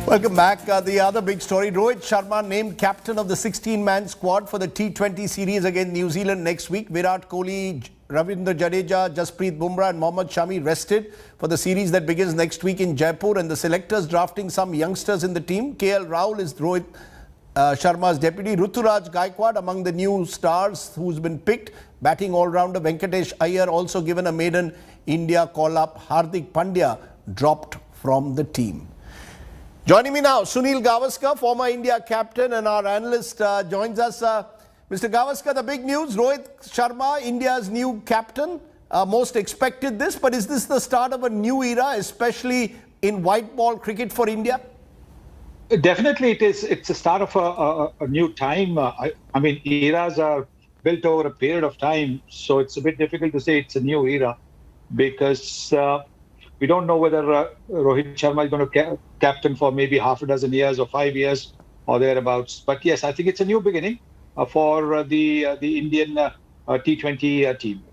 Welcome back. The other big story, Rohit Sharma named captain of the 16-man squad for the T20 series against New Zealand next week. Virat Kohli, Ravindra Jadeja, Jasprit Bumrah and Mohammad Shami rested for the series that begins next week in Jaipur, and the selectors drafting some youngsters in the team. KL Rahul is Rohit Sharma's deputy. Ruturaj Gaikwad among the new stars who's been picked. Batting all-rounder Venkatesh Iyer also given a maiden India call-up. Hardik Pandya dropped from the team. Joining me now, Sunil Gavaskar, former India captain and our analyst, joins us. Mr. Gavaskar, the big news, Rohit Sharma, India's new captain. Most expected this, but is this the start of a new era, especially in white ball cricket for India? Definitely it is. It's the start of a new time. I mean, eras are built over a period of time, so it's a bit difficult to say it's a new era because we don't know whether Rohit Sharma is going to captain for maybe half a dozen years or 5 years or thereabouts. But yes, I think it's a new beginning for the Indian T20 team.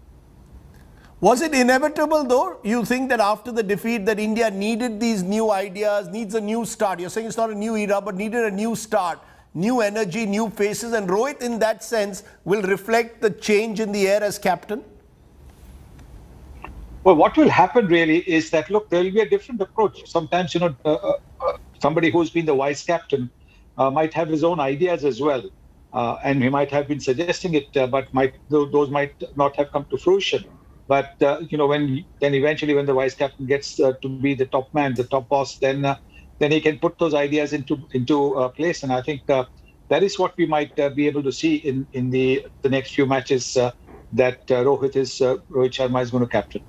Was it inevitable though? You think that after the defeat that India needed these new ideas, needs a new start? You're saying it's not a new era, but needed a new start, new energy, new faces, and Rohit in that sense will reflect the change in the air as captain? Well, what will happen really is that, look, there will be a different approach. Sometimes, somebody who's been the vice captain might have his own ideas as well. And he might have been suggesting it, but those might not have come to fruition. But, then eventually when the vice captain gets to be the top man, the top boss, then he can put those ideas into place. And I think that is what we might be able to see in the next few matches that Rohit Sharma is going to captain.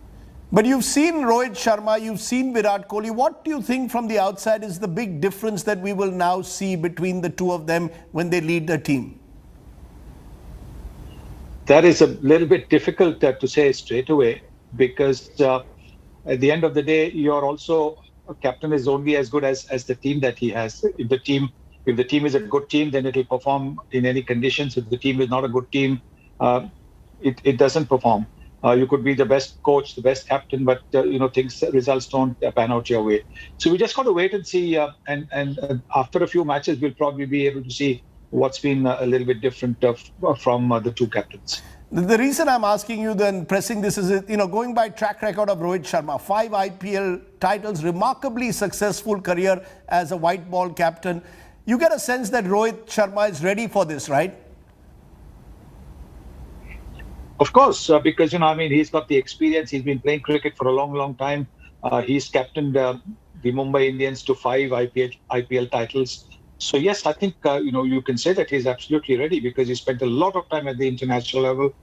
But you've seen Rohit Sharma, you've seen Virat Kohli. What do you think from the outside is the big difference that we will now see between the two of them when they lead the team? That is a little bit difficult to say straight away because at the end of the day, you're also a captain is only as good as the team that he has. If the team is a good team, then it will perform in any conditions. If the team is not a good team, it doesn't perform. You could be the best coach, the best captain, but results don't pan out your way. So we just got to wait and see. And after a few matches, we'll probably be able to see what's been a little bit different from the two captains. The reason I'm asking you then, pressing this is, going by track record of Rohit Sharma, 5 IPL titles, remarkably successful career as a white ball captain. You get a sense that Rohit Sharma is ready for this, right? Of course, because, he's got the experience. He's been playing cricket for a long, long time. He's captained the Mumbai Indians to 5 IPL titles. So, yes, I think, you can say that he's absolutely ready because he spent a lot of time at the international level.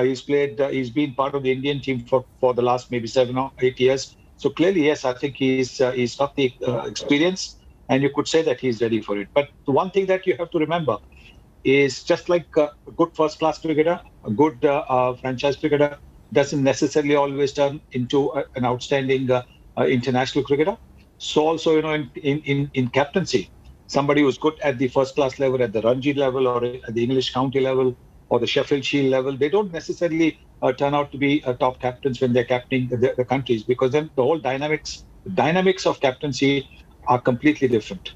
He's been part of the Indian team for the last maybe 7 or 8 years. So clearly, yes, I think he's got the experience and you could say that he's ready for it. But the one thing that you have to remember is just like a good first-class cricketer, a good franchise cricketer doesn't necessarily always turn into an outstanding international cricketer. So also, in captaincy, somebody who's good at the first-class level, at the Ranji level or at the English county level or the Sheffield Shield level, they don't necessarily turn out to be top captains when they're captaining the countries because then the whole dynamics of captaincy are completely different.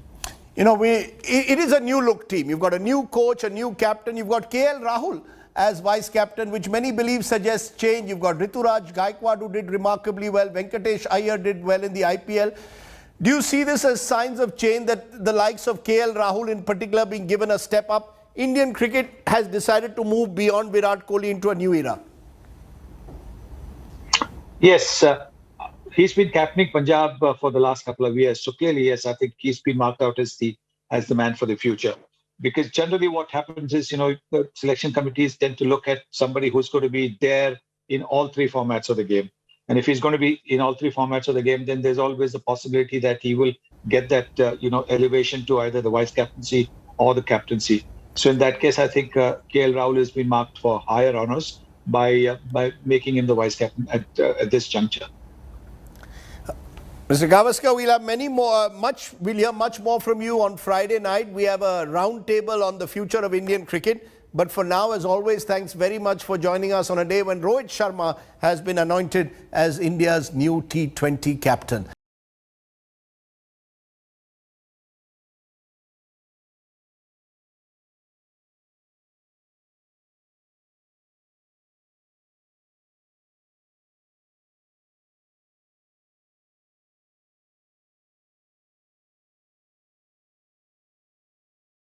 It is a new look team. You've got a new coach, a new captain. You've got KL Rahul as vice captain, which many believe suggests change. You've got Ruturaj Gaikwad, who did remarkably well. Venkatesh Iyer did well in the IPL. Do you see this as signs of change that the likes of KL Rahul in particular being given a step up? Indian cricket has decided to move beyond Virat Kohli into a new era. Yes. He's been captaining Punjab for the last couple of years. So clearly, yes, I think he's been marked out as the man for the future. Because generally what happens is, the selection committees tend to look at somebody who's going to be there in all 3 formats of the game. And if he's going to be in all 3 formats of the game, then there's always a possibility that he will get that, elevation to either the vice captaincy or the captaincy. So in that case, I think KL Rahul has been marked for higher honors by making him the vice captain at this juncture. Mr. Gavaskar, we'll have we'll hear much more from you on Friday night. We have a round table on the future of Indian cricket. But for now, as always, thanks very much for joining us on a day when Rohit Sharma has been anointed as India's new T20 captain.